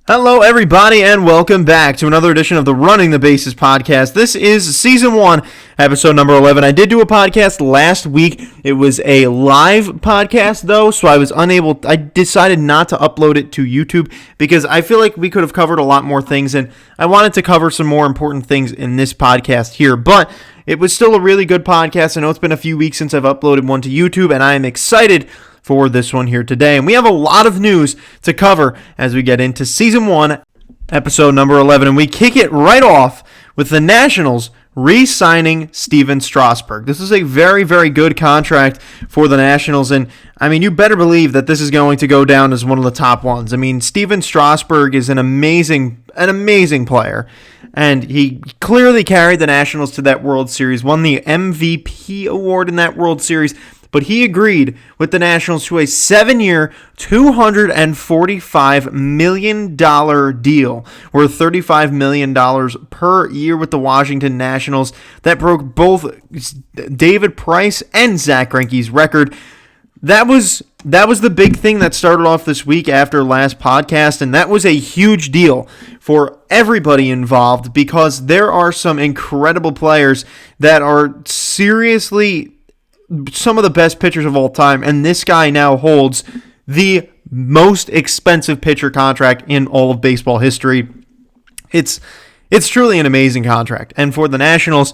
Hello, everybody, and welcome back to another edition of the Running the Bases podcast. This is Season 1, Episode number 11. I did do a podcast last week. It was a live podcast, though, so I decided not to upload it to YouTube because I feel like we could have covered a lot more things, and I wanted to cover some more important things in this podcast here, but it was still a really good podcast. I know it's been a few weeks since I've uploaded one to YouTube, and I am excited for this one here today. And we have a lot of news to cover as we get into Season 1, Episode number 11. And we kick it right off with the Nationals re-signing Stephen Strasburg. This is a very, very good contract for the Nationals. And, I mean, you better believe that this is going to go down as one of the top ones. I mean, Stephen Strasburg is an amazing player. And he clearly carried the Nationals to that World Series, won the MVP award in that World Series. But he agreed with the Nationals to a 7-year, $245 million deal worth $35 million per year with the Washington Nationals. That broke both David Price and Zach Greinke's record. That was the big thing that started off this week after last podcast, and that was a huge deal for everybody involved because there are some incredible players that are seriously some of the best pitchers of all time, and this guy now holds the most expensive pitcher contract in all of baseball history. It's truly an amazing contract, and for the Nationals,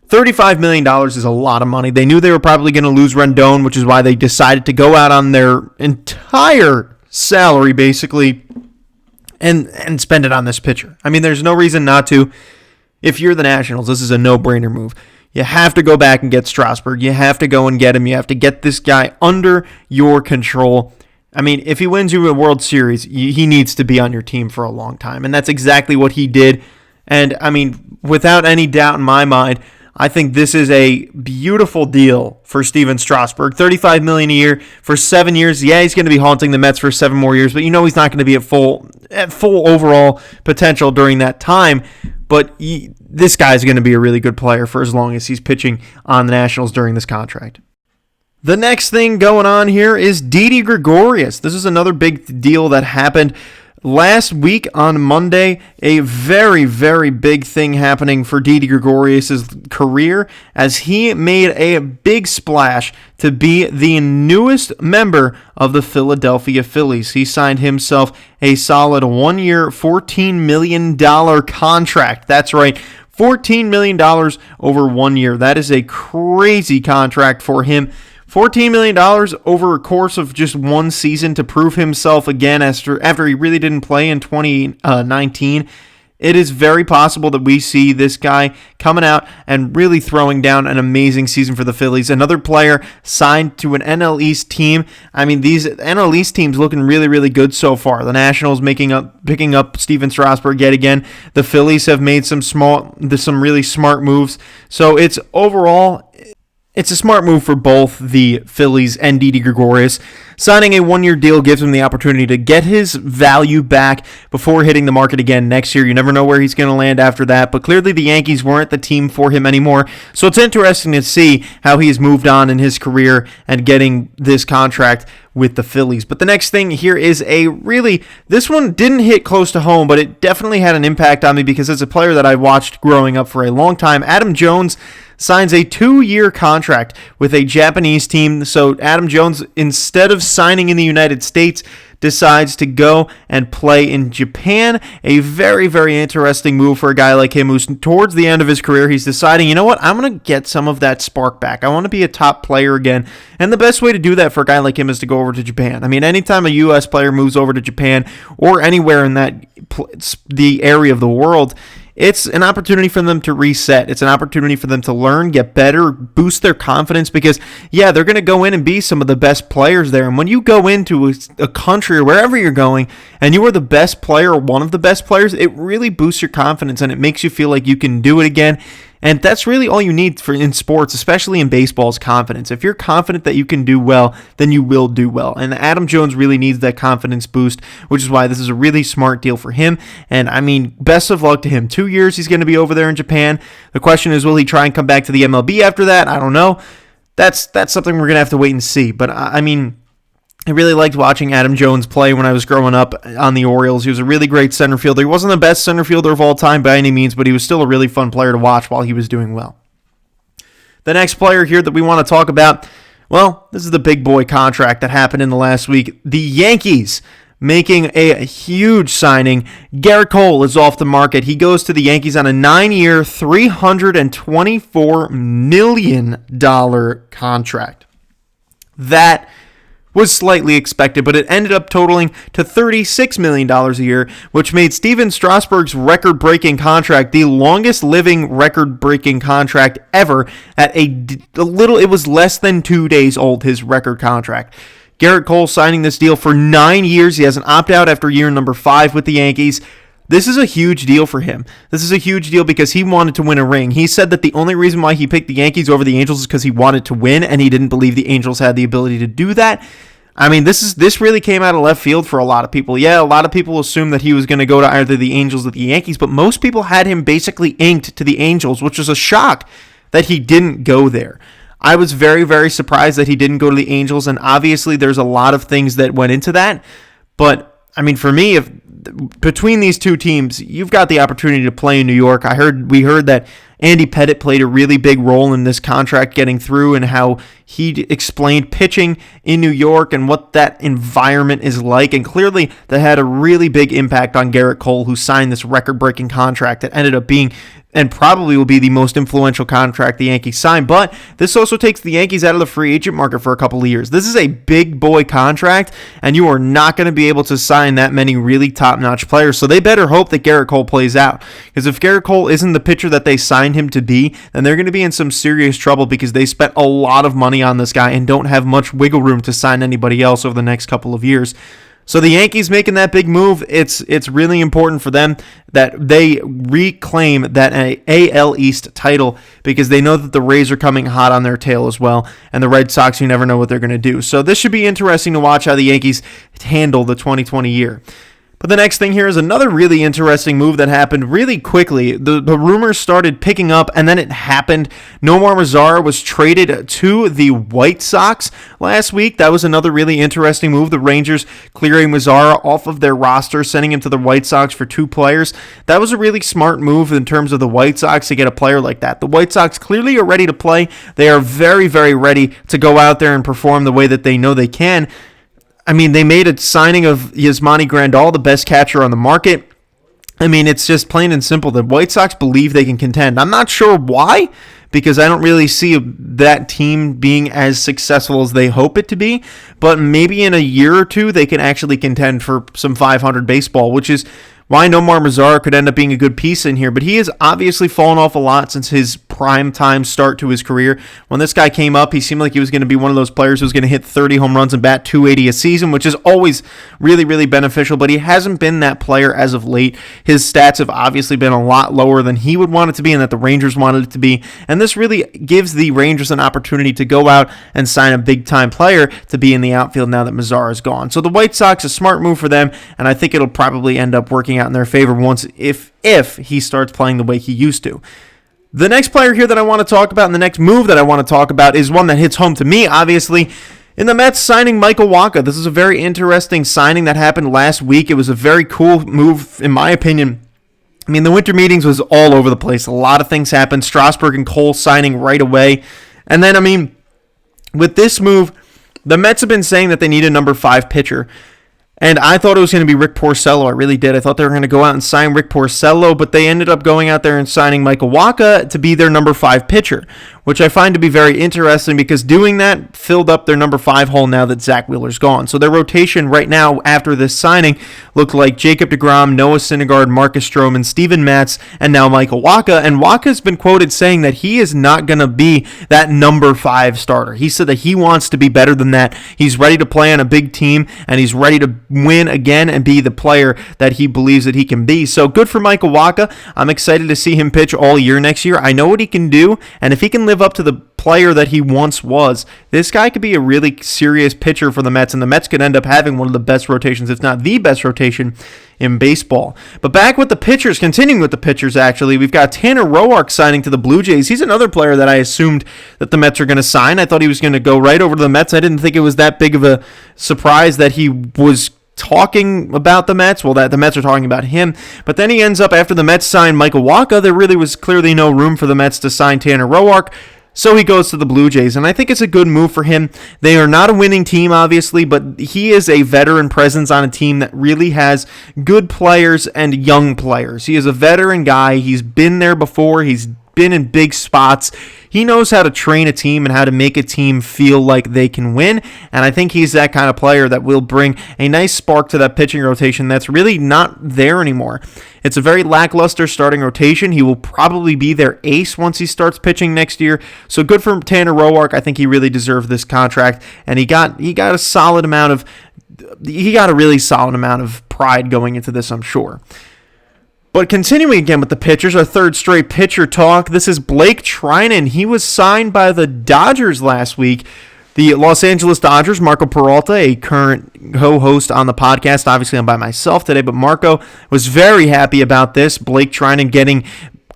$35 million is a lot of money. They knew they were probably going to lose Rendon, which is why they decided to go out on their entire salary, basically, and spend it on this pitcher. I mean, there's no reason not to. If you're the Nationals, this is a no-brainer move. You have to go back and get Strasburg. You have to go and get him. You have to get this guy under your control. I mean, if he wins you a World Series, he needs to be on your team for a long time. And that's exactly what he did. And, I mean, without any doubt in my mind, I think this is a beautiful deal for Stephen Strasburg. $35 million a year for 7 years. Yeah, he's going to be haunting the Mets for 7 more years, but you know he's not going to be at full overall potential during that time. But this guy's going to be a really good player for as long as he's pitching on the Nationals during this contract. The next thing going on here is Didi Gregorius. This is another big deal that happened last week on Monday. A very, very big thing happening for Didi Gregorius' career as he made a big splash to be the newest member of the Philadelphia Phillies. He signed himself a solid 1-year, $14 million contract. That's right, $14 million over 1 year. That is a crazy contract for him. $14 million over a course of just one season to prove himself again after he really didn't play in 2019. It is very possible that we see this guy coming out and really throwing down an amazing season for the Phillies. Another player signed to an NL East team. I mean, these NL East teams looking really, really good so far. The Nationals picking up Stephen Strasburg yet again. The Phillies have made some really smart moves. So it's a smart move for both the Phillies and Didi Gregorius. Signing a 1-year deal gives him the opportunity to get his value back before hitting the market again next year. You never know where he's going to land after that, but clearly the Yankees weren't the team for him anymore. So it's interesting to see how he has moved on in his career and getting this contract with the Phillies. But the next thing here is this one didn't hit close to home, but it definitely had an impact on me because it's a player that I watched growing up for a long time. Adam Jones signs a 2-year contract with a Japanese team. So Adam Jones, instead of signing in the United States, decides to go and play in Japan. A very, very interesting move for a guy like him who's towards the end of his career. He's deciding, you know what, I'm going to get some of that spark back. I want to be a top player again. And the best way to do that for a guy like him is to go over to Japan. I mean, anytime a U.S. player moves over to Japan or anywhere in the area of the world, it's an opportunity for them to reset. It's an opportunity for them to learn, get better, boost their confidence because, yeah, they're going to go in and be some of the best players there. And when you go into a country or wherever you're going and you are the best player or one of the best players, it really boosts your confidence and it makes you feel like you can do it again. And that's really all you need in sports, especially in baseball, is confidence. If you're confident that you can do well, then you will do well. And Adam Jones really needs that confidence boost, which is why this is a really smart deal for him. And, I mean, best of luck to him. 2 years he's going to be over there in Japan. The question is, will he try and come back to the MLB after that? I don't know. That's something we're going to have to wait and see. But, I mean, I really liked watching Adam Jones play when I was growing up on the Orioles. He was a really great center fielder. He wasn't the best center fielder of all time by any means, but he was still a really fun player to watch while he was doing well. The next player here that we want to talk about, well, this is the big boy contract that happened in the last week. The Yankees making a huge signing. Gerrit Cole is off the market. He goes to the Yankees on a 9-year, $324 million contract. That was slightly expected, but it ended up totaling to $36 million a year, which made Steven Strasburg's record-breaking contract the longest-living record-breaking contract ever at it was less than 2 days old, his record contract. Gerrit Cole signing this deal for 9 years. He has an opt-out after year number 5 with the Yankees. This is a huge deal for him. This is a huge deal because he wanted to win a ring. He said that the only reason why he picked the Yankees over the Angels is because he wanted to win, and he didn't believe the Angels had the ability to do that. I mean, this really came out of left field for a lot of people. Yeah, a lot of people assumed that he was going to go to either the Angels or the Yankees, but most people had him basically inked to the Angels, which was a shock that he didn't go there. I was very, very surprised that he didn't go to the Angels, and obviously there's a lot of things that went into that, but I mean, for me, if between these two teams, you've got the opportunity to play in New York. We heard that Andy Pettitte played a really big role in this contract getting through and how he explained pitching in New York and what that environment is like. And clearly that had a really big impact on Gerrit Cole, who signed this record-breaking contract that ended up being and probably will be the most influential contract the Yankees sign. But this also takes the Yankees out of the free agent market for a couple of years. This is a big boy contract, and you are not going to be able to sign that many really top-notch players. So they better hope that Gerrit Cole plays out. Because if Gerrit Cole isn't the pitcher that they signed him to be, then they're going to be in some serious trouble because they spent a lot of money on this guy and don't have much wiggle room to sign anybody else over the next couple of years. So the Yankees making that big move, it's really important for them that they reclaim that AL East title because they know that the Rays are coming hot on their tail as well, and the Red Sox, you never know what they're going to do. So this should be interesting to watch how the Yankees handle the 2020 year. But the next thing here is another really interesting move that happened really quickly. The rumors started picking up, and then it happened. Nomar Mazara was traded to the White Sox last week. That was another really interesting move. The Rangers clearing Mazara off of their roster, sending him to the White Sox for 2 players. That was a really smart move in terms of the White Sox to get a player like that. The White Sox clearly are ready to play. They are very, very ready to go out there and perform the way that they know they can. I mean, they made a signing of Yasmani Grandal, the best catcher on the market. I mean, it's just plain and simple. The White Sox believe they can contend. I'm not sure why, because I don't really see that team being as successful as they hope it to be. But maybe in a year or two, they can actually contend for some 500 baseball, which is why Nomar Mazara could end up being a good piece in here. But he has obviously fallen off a lot since his prime time start to his career. When this guy came up, he seemed like he was going to be one of those players who was going to hit 30 home runs and bat 280 a season, which is always really, really beneficial. But he hasn't been that player as of late. His stats have obviously been a lot lower than he would want it to be and that the Rangers wanted it to be. And this really gives the Rangers an opportunity to go out and sign a big-time player to be in the outfield now that Mazara is gone. So the White Sox, a smart move for them, and I think it'll probably end up working out in their favor once if he starts playing the way he used to. The next player here that I want to talk about and the next move that I want to talk about is one that hits home to me, obviously, in the Mets signing Michael Wacha. This is a very interesting signing that happened last week. It was a very cool move, in my opinion. I mean, the winter meetings was all over the place. A lot of things happened. Strasburg and Cole signing right away. And then, I mean, with this move, the Mets have been saying that they need a number 5 pitcher. And I thought it was going to be Rick Porcello. I really did. I thought they were going to go out and sign Rick Porcello, but they ended up going out there and signing Michael Wacha to be their number 5 pitcher, which I find to be very interesting because doing that filled up their number 5 hole now that Zach Wheeler's gone. So their rotation right now after this signing looked like Jacob deGrom, Noah Syndergaard, Marcus Stroman, Steven Matz, and now Michael Wacha. And Wacha's been quoted saying that he is not going to be that number 5 starter. He said that he wants to be better than that. He's ready to play on a big team, and he's ready to win again and be the player that he believes that he can be. So good for Michael Wacha. I'm excited to see him pitch all year next year. I know what he can do, and if he can live live up to the player that he once was. This guy could be a really serious pitcher for the Mets, and the Mets could end up having one of the best rotations, if not the best rotation in baseball. But back with the pitchers, continuing with the pitchers actually, we've got Tanner Roark signing to the Blue Jays. He's another player that I assumed that the Mets are going to sign. I thought he was going to go right over to the Mets. I didn't think it was that big of a surprise that he was talking about the Mets, well, that the Mets are talking about him, but then he ends up, after the Mets signed Michael Wacha, there really was clearly no room for the Mets to sign Tanner Roark, so he goes to the Blue Jays, and I think it's a good move for him. They are not a winning team, obviously, but he is a veteran presence on a team that really has good players and young players. He is a veteran guy. He's been there before. He's been in big spots. He knows how to train a team and how to make a team feel like they can win, and I think he's that kind of player that will bring a nice spark to that pitching rotation that's really not there anymore. It's a very lackluster starting rotation. He will probably be their ace once he starts pitching next year, so good for Tanner Roark. I think he really deserved this contract, and he got a really solid amount of pride going into this, I'm sure. But continuing again with the pitchers, our third straight pitcher talk, this is Blake Treinen. He was signed by the Dodgers last week. The Los Angeles Dodgers, Marco Peralta, a current co-host on the podcast. Obviously, I'm by myself today, but Marco was very happy about this. Blake Treinen getting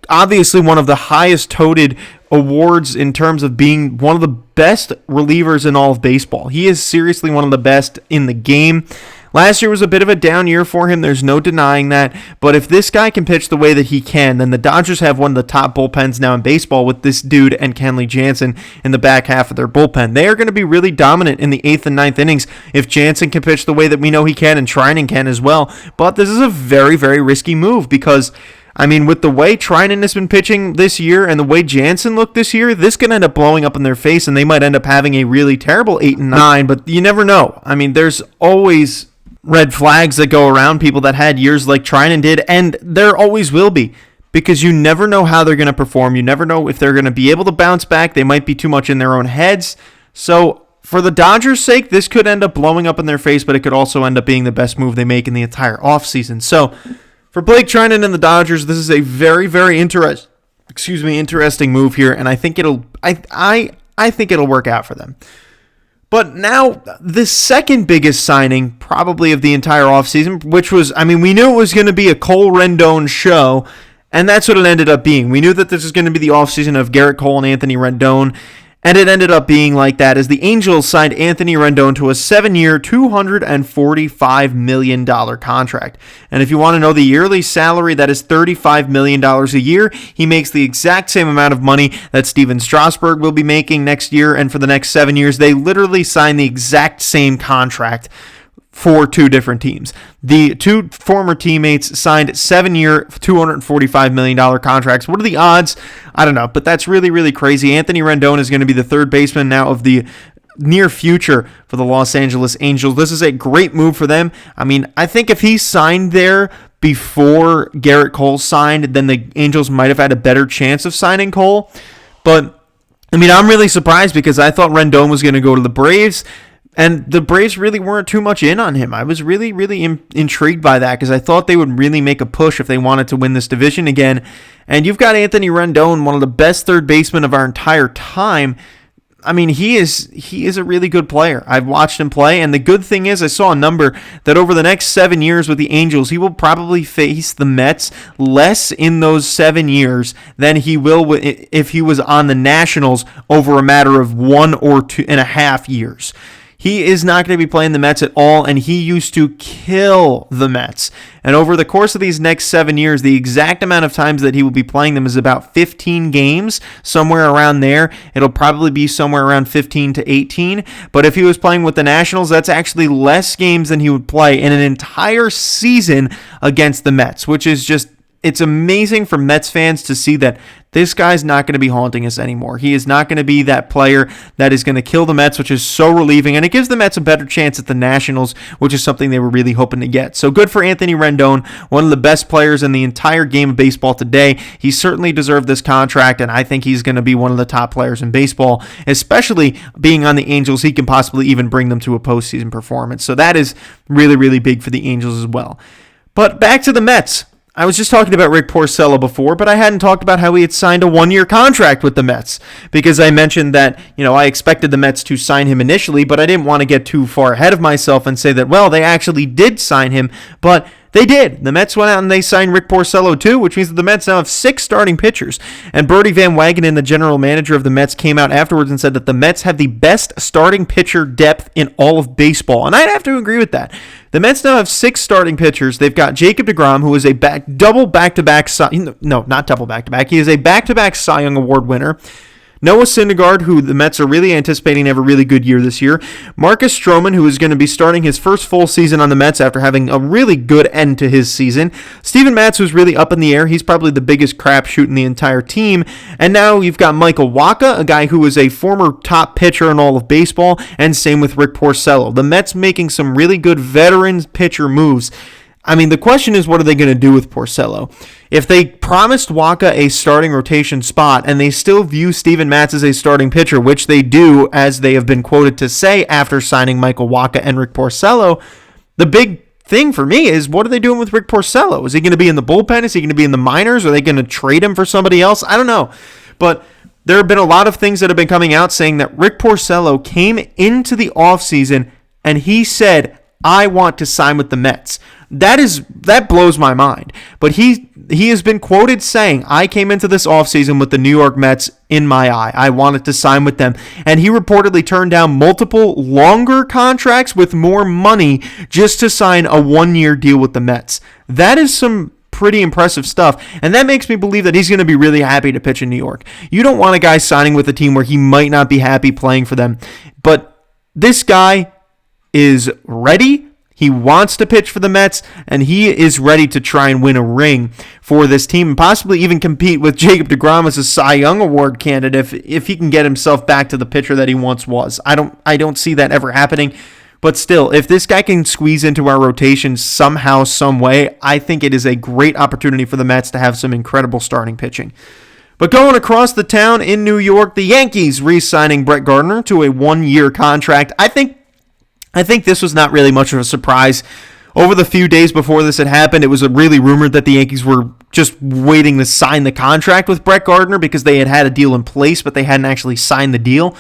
obviously one of the highest touted awards in terms of being one of the best relievers in all of baseball. He is seriously one of the best in the game. Last year was a bit of a down year for him. There's no denying that. But if this guy can pitch the way that he can, then the Dodgers have one of the top bullpens now in baseball with this dude and Kenley Jansen in the back half of their bullpen. They are going to be really dominant in the 8th and 9th innings if Jansen can pitch the way that we know he can and Treinen can as well. But this is a very, very risky move because, I mean, with the way Treinen has been pitching this year and the way Jansen looked this year, this could end up blowing up in their face and they might end up having a really terrible 8 and 9. But you never know. I mean, there's always red flags that go around people that had years like Treinen did, and there always will be, because you never know how they're going to perform. You never know if they're going to be able to bounce back. They might be too much in their own heads. So for the Dodgers' sake, this could end up blowing up in their face, but it could also end up being the best move they make in the entire offseason. So for Blake Treinen and the Dodgers, this is a very, very interesting move here, and I think I think it'll work out for them. But now, the second biggest signing, probably of the entire offseason, which was, I mean, we knew it was going to be a Cole Rendon show, and that's what it ended up being. We knew that this was going to be the offseason of Gerrit Cole and Anthony Rendon, and it ended up being like that as the Angels signed Anthony Rendon to a 7-year, $245 million contract. And if you want to know the yearly salary, that is $35 million a year. He makes the exact same amount of money that Steven Strasburg will be making next year, and for the next 7 years, they literally signed the exact same contract for two different teams. The two former teammates signed 7-year, $245 million contracts. What are the odds? I don't know, but that's really, really crazy. Anthony Rendon is going to be the third baseman now of the near future for the Los Angeles Angels. This is a great move for them. I mean, I think if he signed there before Gerrit Cole signed, then the Angels might have had a better chance of signing Cole. But, I mean, I'm really surprised because I thought Rendon was going to go to the Braves. And the Braves really weren't too much in on him. I was really, really intrigued by that because I thought they would really make a push if they wanted to win this division again. And you've got Anthony Rendon, one of the best third basemen of our entire time. I mean, he is a really good player. I've watched him play, and the good thing is I saw a number that over the next 7 years with the Angels, he will probably face the Mets less in those 7 years than he will if he was on the Nationals over a matter of 1 or 2.5 years. He is not going to be playing the Mets at all, and he used to kill the Mets. And over the course of these next 7 years, the exact amount of times that he will be playing them is about 15 games, somewhere around there. It'll probably be somewhere around 15 to 18. But if he was playing with the Nationals, that's actually less games than he would play in an entire season against the Mets, which is just, it's amazing for Mets fans to see that this guy's not going to be haunting us anymore. He is not going to be that player that is going to kill the Mets, which is so relieving, and it gives the Mets a better chance at the Nationals, which is something they were really hoping to get. So good for Anthony Rendon, one of the best players in the entire game of baseball today. He certainly deserved this contract, and I think he's going to be one of the top players in baseball, especially being on the Angels. He can possibly even bring them to a postseason performance. So that is really, really big for the Angels as well. But back to the Mets. I was just talking about Rick Porcello before, but I hadn't talked about how he had signed a 1-year contract with the Mets, because I mentioned that, I expected the Mets to sign him initially, but I didn't want to get too far ahead of myself and say that, well, they actually did sign him, but they did. The Mets went out and they signed Rick Porcello too, which means that the Mets now have 6 starting pitchers. And Bertie Van Wagenen, the general manager of the Mets, came out afterwards and said that the Mets have the best starting pitcher depth in all of baseball. And I'd have to agree with that. The Mets now have 6 starting pitchers. They've got Jacob deGrom, who is a back-to-back He is a back-to-back Cy Young Award winner. Noah Syndergaard, who the Mets are really anticipating to have a really good year this year. Marcus Stroman, who is going to be starting his first full season on the Mets after having a really good end to his season. Steven Matz, who's really up in the air. He's probably the biggest crapshoot in the entire team. And now you've got Michael Wacha, a guy who is a former top pitcher in all of baseball, and same with Rick Porcello. The Mets making some really good veteran pitcher moves. I mean, the question is, what are they going to do with Porcello? If they promised Wacha a starting rotation spot and they still view Steven Matz as a starting pitcher, which they do, as they have been quoted to say after signing Michael Wacha and Rick Porcello, the big thing for me is, what are they doing with Rick Porcello? Is he going to be in the bullpen? Is he going to be in the minors? Are they going to trade him for somebody else? I don't know. But there have been a lot of things that have been coming out saying that Rick Porcello came into the offseason and he said, I want to sign with the Mets. That blows my mind. But he has been quoted saying, I came into this offseason with the New York Mets in my eye. I wanted to sign with them. And he reportedly turned down multiple longer contracts with more money just to sign a 1-year deal with the Mets. That is some pretty impressive stuff. And that makes me believe that he's going to be really happy to pitch in New York. You don't want a guy signing with a team where he might not be happy playing for them. But this guy is ready. He wants to pitch for the Mets, and he is ready to try and win a ring for this team and possibly even compete with Jacob deGrom as a Cy Young Award candidate if he can get himself back to the pitcher that he once was. I don't see that ever happening, but still, if this guy can squeeze into our rotation somehow, some way, I think it is a great opportunity for the Mets to have some incredible starting pitching. But going across the town in New York, the Yankees re-signing Brett Gardner to a 1-year contract. I think this was not really much of a surprise. Over the few days before this had happened, it was really rumored that the Yankees were just waiting to sign the contract with Brett Gardner because they had a deal in place, but they hadn't actually signed the deal.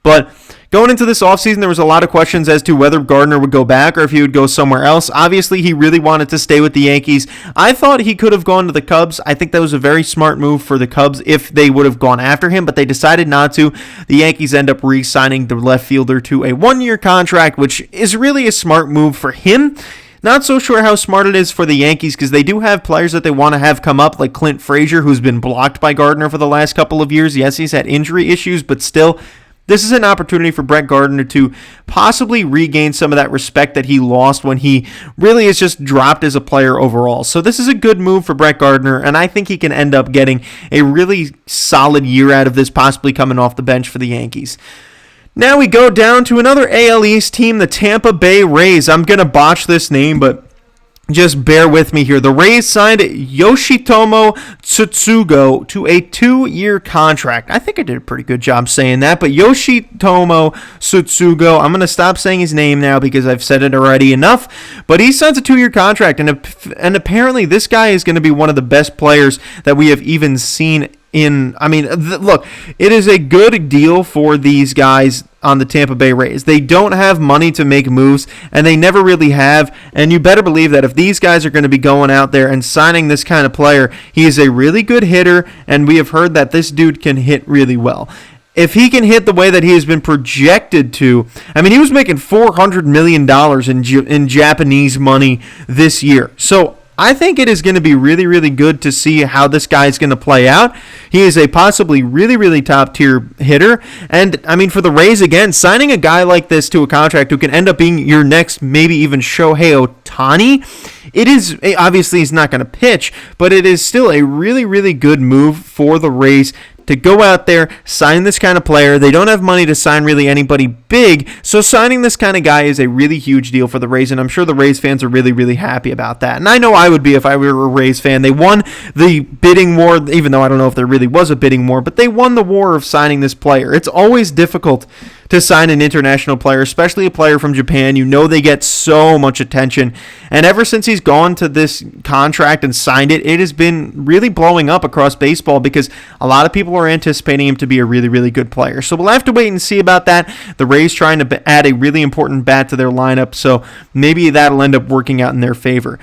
But going into this offseason, there was a lot of questions as to whether Gardner would go back or if he would go somewhere else. Obviously, he really wanted to stay with the Yankees. I thought he could have gone to the Cubs. I think that was a very smart move for the Cubs if they would have gone after him, but they decided not to. The Yankees end up re-signing the left fielder to a 1-year contract, which is really a smart move for him. Not so sure how smart it is for the Yankees because they do have players that they want to have come up, like Clint Frazier, who's been blocked by Gardner for the last couple of years. Yes, he's had injury issues, but still, this is an opportunity for Brett Gardner to possibly regain some of that respect that he lost when he really is just dropped as a player overall. So this is a good move for Brett Gardner, and I think he can end up getting a really solid year out of this, possibly coming off the bench for the Yankees. Now we go down to another AL East team, the Tampa Bay Rays. I'm going to botch this name, but just bear with me here. The Rays signed Yoshito Tomo to a 2-year contract. I think I did a pretty good job saying that, but Yoshito Tomo, I'm going to stop saying his name now because I've said it already enough, but he signs a 2-year contract, and apparently this guy is going to be one of the best players that we have even seen look, it is a good deal for these guys on the Tampa Bay Rays. They don't have money to make moves, and they never really have, and you better believe that if these guys are going to be going out there and signing this kind of player, he is a really good hitter, and we have heard that this dude can hit really well. If he can hit the way that he has been projected to, he was making $400 million in Japanese money this year. So I think it is going to be really, really good to see how this guy is going to play out. He is a possibly really, really top-tier hitter. And, for the Rays, again, signing a guy like this to a contract who can end up being your next, maybe even Shohei Ohtani, it is, obviously he's not going to pitch, but it is still a really, really good move for the Rays to go out there, sign this kind of player. They don't have money to sign really anybody big, so signing this kind of guy is a really huge deal for the Rays, and I'm sure the Rays fans are really, really happy about that. And I know I would be if I were a Rays fan. They won the bidding war, even though I don't know if there really was a bidding war, but they won the war of signing this player. It's always difficult to sign an international player, especially a player from Japan. You know they get so much attention. And ever since he's gone to this contract and signed it, it has been really blowing up across baseball because a lot of people are anticipating him to be a really, really good player. So we'll have to wait and see about that. The Rays trying to add a really important bat to their lineup, so maybe that'll end up working out in their favor.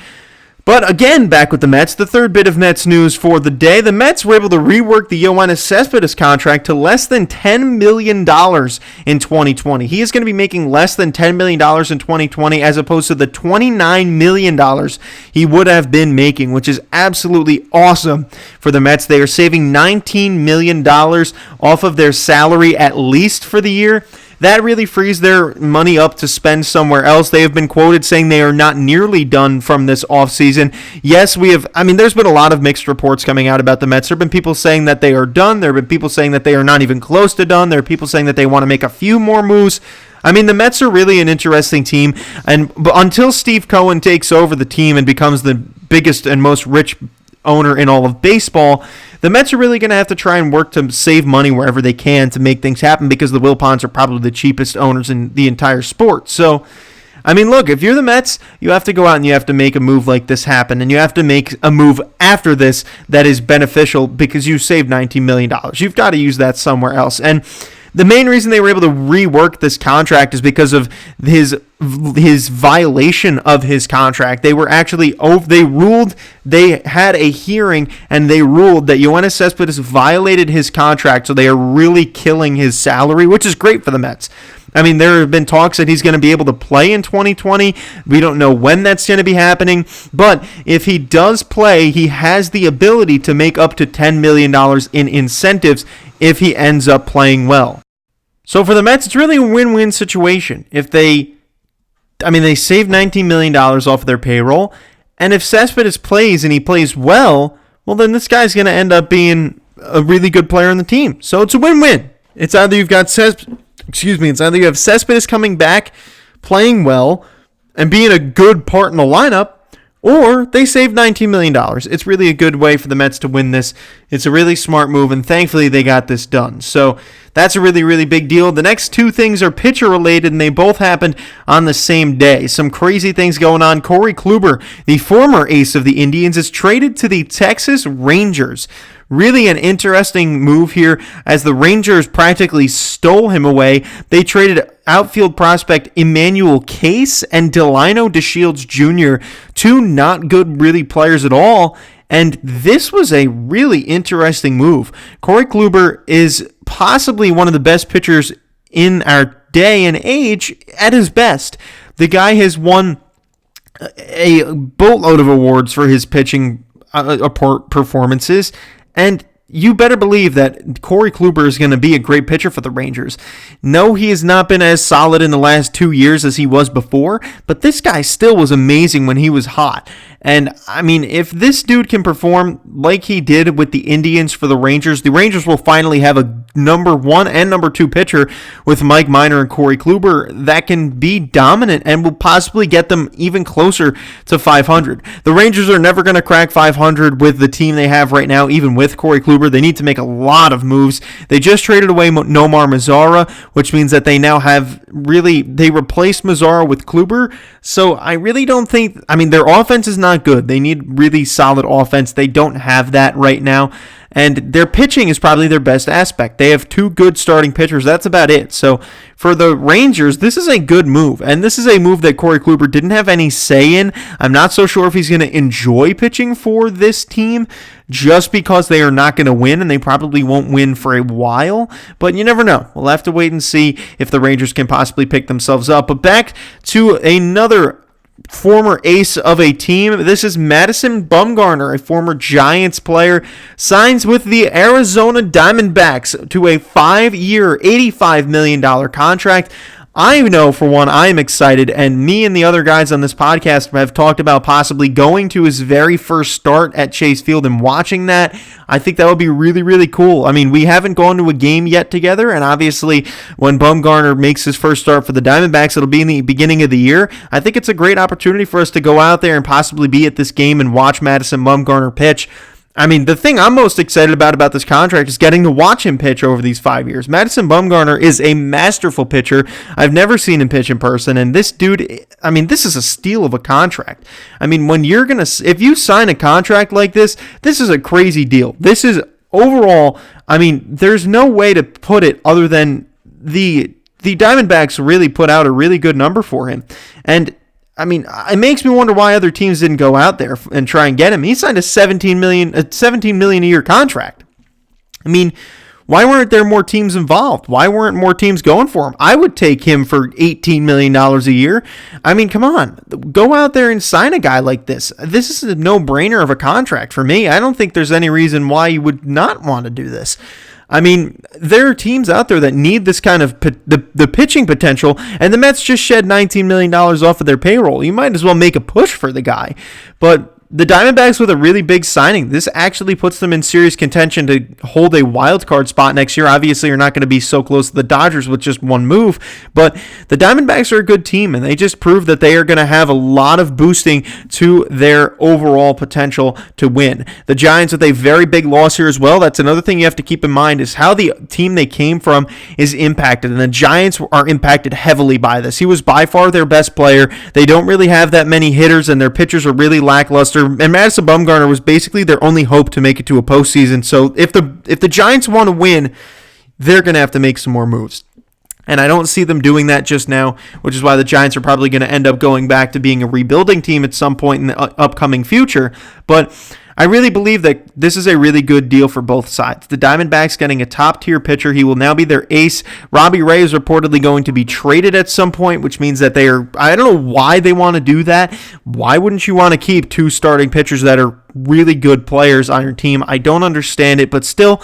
But again, back with the Mets, the third bit of Mets news for the day. The Mets were able to rework the Yoenis Cespedes contract to less than $10 million in 2020. He is going to be making less than $10 million in 2020 as opposed to the $29 million he would have been making, which is absolutely awesome for the Mets. They are saving $19 million off of their salary at least for the year. That really frees their money up to spend somewhere else. They have been quoted saying they are not nearly done from this offseason. Yes, there's been a lot of mixed reports coming out about the Mets. There have been people saying that they are done. There have been people saying that they are not even close to done. There are people saying that they want to make a few more moves. The Mets are really an interesting team. But until Steve Cohen takes over the team and becomes the biggest and most rich owner in all of baseball, the Mets are really going to have to try and work to save money wherever they can to make things happen because the Wilpons are probably the cheapest owners in the entire sport. So, look, if you're the Mets, you have to go out and you have to make a move like this happen, and you have to make a move after this that is beneficial because you saved $19 million. You've got to use that somewhere else. And the main reason they were able to rework this contract is because of his violation of his contract. They had a hearing and they ruled that Yoenis Cespedes violated his contract, so they are really killing his salary, which is great for the Mets. There have been talks that he's going to be able to play in 2020. We don't know when that's going to be happening, but if he does play, he has the ability to make up to $10 million in incentives if he ends up playing well. So for the Mets, it's really a win-win situation. If they save $19 million off of their payroll, and if Cespedes plays and he plays well, then this guy's going to end up being a really good player on the team. So it's a win-win. It's either you have Cespedes coming back, playing well, and being a good part in the lineup, or they save $19 million. It's really a good way for the Mets to win this. It's a really smart move, and thankfully they got this done. So that's a really, really big deal. The next two things are pitcher-related, and they both happened on the same day. Some crazy things going on. Corey Kluber, the former ace of the Indians, is traded to the Texas Rangers. Really an interesting move here as the Rangers practically stole him away. They traded outfield prospect Emmanuel Case and Delino DeShields Jr., two not good really players at all. And this was a really interesting move. Corey Kluber is possibly one of the best pitchers in our day and age at his best. The guy has won a boatload of awards for his pitching performances. And you better believe that Corey Kluber is going to be a great pitcher for the Rangers. No, he has not been as solid in the last 2 years as he was before, but this guy still was amazing when he was hot. And, if this dude can perform like he did with the Indians for the Rangers will finally have a number one and number two pitcher with Mike Minor and Corey Kluber that can be dominant and will possibly get them even closer to 500. The Rangers are never going to crack 500 with the team they have right now, even with Corey Kluber. They need to make a lot of moves. They just traded away Nomar Mazara, which means that they now have they replaced Mazara with Kluber. So I really don't think, their offense is not good. They need really solid offense. They don't have that right now. And their pitching is probably their best aspect. They have two good starting pitchers. That's about it. So for the Rangers, this is a good move. And this is a move that Corey Kluber didn't have any say in. I'm not so sure if he's going to enjoy pitching for this team just because they are not going to win, and they probably won't win for a while. But you never know. We'll have to wait and see if the Rangers can possibly pick themselves up. But back to another former ace of a team. This is Madison Bumgarner, a former Giants player, signs with the Arizona Diamondbacks to a 5-year, $85 million contract. I know, for one, I am excited, and me and the other guys on this podcast have talked about possibly going to his very first start at Chase Field and watching that. I think that would be really, really cool. We haven't gone to a game yet together, and obviously when Bumgarner makes his first start for the Diamondbacks, it'll be in the beginning of the year. I think it's a great opportunity for us to go out there and possibly be at this game and watch Madison Bumgarner pitch. I mean, the thing I'm most excited about this contract is getting to watch him pitch over these 5 years. Madison Bumgarner is a masterful pitcher. I've never seen him pitch in person, and this dude, I mean, this is a steal of a contract. I mean, if you sign a contract like this is a crazy deal. This is overall, I mean, there's no way to put it other than the Diamondbacks really put out a really good number for him. And I mean, it makes me wonder why other teams didn't go out there and try and get him. He signed a $17 million a year contract. I mean, why weren't there more teams involved? Why weren't more teams going for him? I would take him for $18 million a year. I mean, come on. Go out there and sign a guy like this. This is a no-brainer of a contract for me. I don't think there's any reason why you would not want to do this. I mean, there are teams out there that need this kind of the pitching potential, and the Mets just shed $19 million off of their payroll. You might as well make a push for the guy. But the Diamondbacks with a really big signing, this actually puts them in serious contention to hold a wild card spot next year. Obviously, you're not going to be so close to the Dodgers with just one move, but the Diamondbacks are a good team, and they just proved that they are going to have a lot of boosting to their overall potential to win. The Giants with a very big loss here as well. That's another thing you have to keep in mind is how the team they came from is impacted, and the Giants are impacted heavily by this. He was by far their best player. They don't really have that many hitters, and their pitchers are really lackluster. And Madison Bumgarner was basically their only hope to make it to a postseason. So if the Giants want to win, they're going to have to make some more moves. And I don't see them doing that just now, which is why the Giants are probably going to end up going back to being a rebuilding team at some point in the upcoming future. But I really believe that this is a really good deal for both sides. The Diamondbacks getting a top-tier pitcher. He will now be their ace. Robbie Ray is reportedly going to be traded at some point, which means that I don't know why they want to do that. Why wouldn't you want to keep two starting pitchers that are really good players on your team? I don't understand it, but still,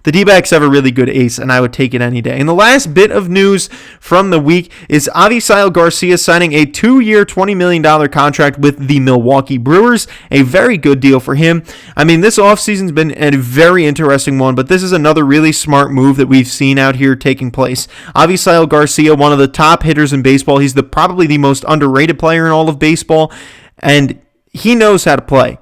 the D-backs have a really good ace, and I would take it any day. And the last bit of news from the week is Avisail Garcia signing a 2-year, $20 million contract with the Milwaukee Brewers. A very good deal for him. I mean, this offseason's been a very interesting one, but this is another really smart move that we've seen out here taking place. Avisail Garcia, one of the top hitters in baseball. He's probably the most underrated player in all of baseball, and he knows how to play.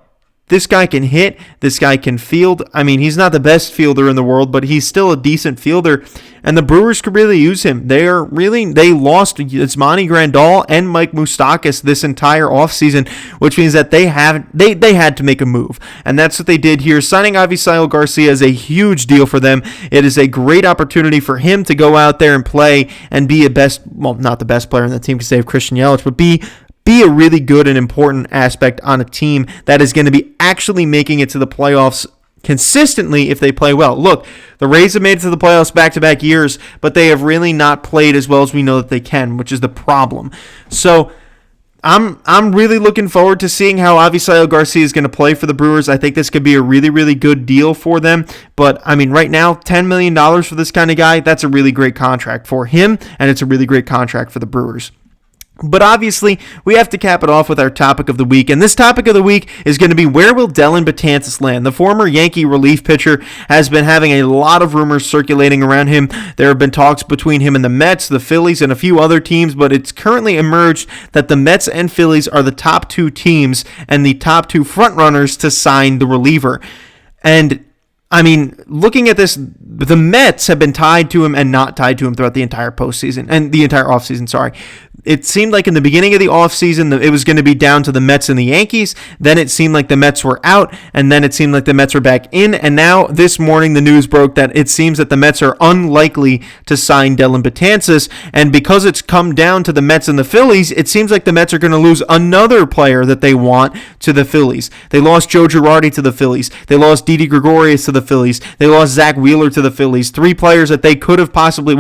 This guy can hit. This guy can field. I mean, he's not the best fielder in the world, but he's still a decent fielder. And the Brewers could really use him. They lost Yasmani Grandal and Mike Moustakas this entire offseason, which means that they had to make a move. And that's what they did here. Signing Avisail Garcia is a huge deal for them. It is a great opportunity for him to go out there and play and be not the best player on the team because they have Christian Yelich, but be a really good and important aspect on a team that is going to be actually making it to the playoffs consistently if they play well. Look, the Rays have made it to the playoffs back-to-back years, but they have really not played as well as we know that they can, which is the problem. So I'm really looking forward to seeing how Avisail Garcia is going to play for the Brewers. I think this could be a really, really good deal for them. But, I mean, right now, $10 million for this kind of guy, that's a really great contract for him, and it's a really great contract for the Brewers. But obviously, we have to cap it off with our topic of the week, and this topic of the week is going to be where will Dellin Betances land? The former Yankee relief pitcher has been having a lot of rumors circulating around him. There have been talks between him and the Mets, the Phillies, and a few other teams, but it's currently emerged that the Mets and Phillies are the top two teams and the top two frontrunners to sign the reliever. And I mean, looking at this, the Mets have been tied to him and not tied to him throughout the entire postseason and the entire offseason, sorry. It seemed like in the beginning of the offseason it was going to be down to the Mets and the Yankees. Then it seemed like the Mets were out, and then it seemed like the Mets were back in. And now this morning the news broke that it seems that the Mets are unlikely to sign Dellin Betances. And because it's come down to the Mets and the Phillies, it seems like the Mets are going to lose another player that they want to the Phillies. They lost Joe Girardi to the Phillies. They lost Didi Gregorius to the Phillies. They lost Zach Wheeler to the Phillies. Three players that they could have possibly,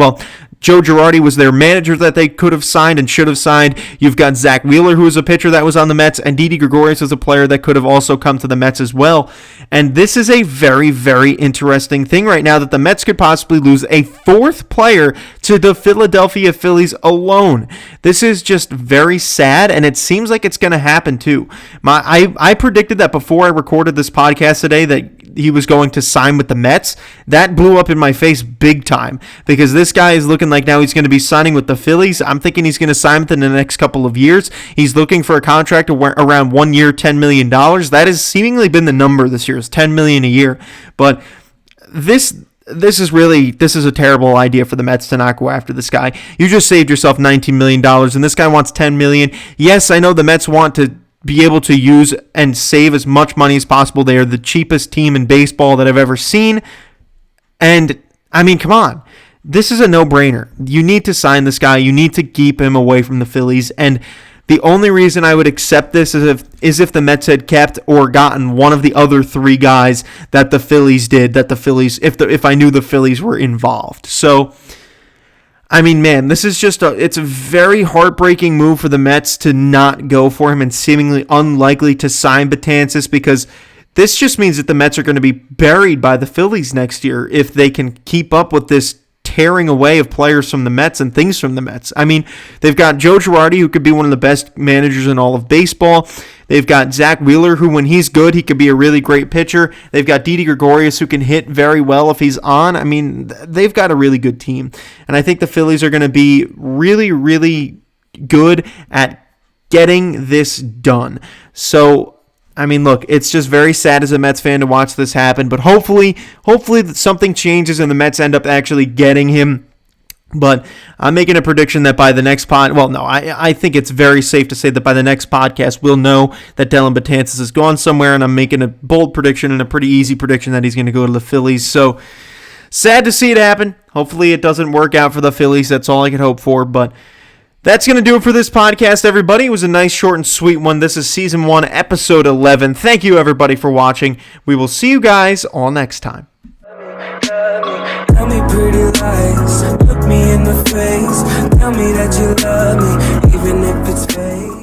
Joe Girardi was their manager that they could have signed and should have signed. You've got Zach Wheeler, who was a pitcher that was on the Mets, and Didi Gregorius was a player that could have also come to the Mets as well. And this is a very, very interesting thing right now that the Mets could possibly lose a fourth player to the Philadelphia Phillies alone. This is just very sad, and it seems like it's going to happen too. I predicted that before I recorded this podcast today that he was going to sign with the Mets, that blew up in my face big time, because this guy is looking like now he's going to be signing with the Phillies. I'm thinking he's going to sign within the next couple of years. He's looking for a contract around 1 year, $10 million. That has seemingly been the number this year, is $10 million a year. But this is a terrible idea for the Mets to not go after this guy. You just saved yourself $19 million, and this guy wants $10 million. Yes, I know the Mets want to be able to use and save as much money as possible. They are the cheapest team in baseball that I've ever seen. And, I mean, come on. This is a no-brainer. You need to sign this guy. You need to keep him away from the Phillies. And the only reason I would accept this is if the Mets had kept or gotten one of the other three guys that the Phillies did, if I knew the Phillies were involved. So, I mean, man, this is it's a very heartbreaking move for the Mets to not go for him, and seemingly unlikely to sign Betances, because this just means that the Mets are going to be buried by the Phillies next year if they can keep up with this tearing away of players from the Mets and things from the Mets. I mean, they've got Joe Girardi, who could be one of the best managers in all of baseball. They've got Zach Wheeler, who when he's good, he could be a really great pitcher. They've got Didi Gregorius, who can hit very well if he's on. I mean, they've got a really good team. And I think the Phillies are going to be really, really good at getting this done. So, I mean, look, it's just very sad as a Mets fan to watch this happen, but hopefully something changes and the Mets end up actually getting him. But I'm making a prediction that by the next I think it's very safe to say that by the next podcast, we'll know that Dellin Betances has gone somewhere, and I'm making a bold prediction and a pretty easy prediction that he's going to go to the Phillies. So, sad to see it happen. Hopefully it doesn't work out for the Phillies. That's all I can hope for, but that's going to do it for this podcast, everybody. It was a nice, short, and sweet one. This is Season 1, Episode 11. Thank you, everybody, for watching. We will see you guys all next time. Tell me pretty lies, look me in the face. Tell me that you love me, even if it's fake.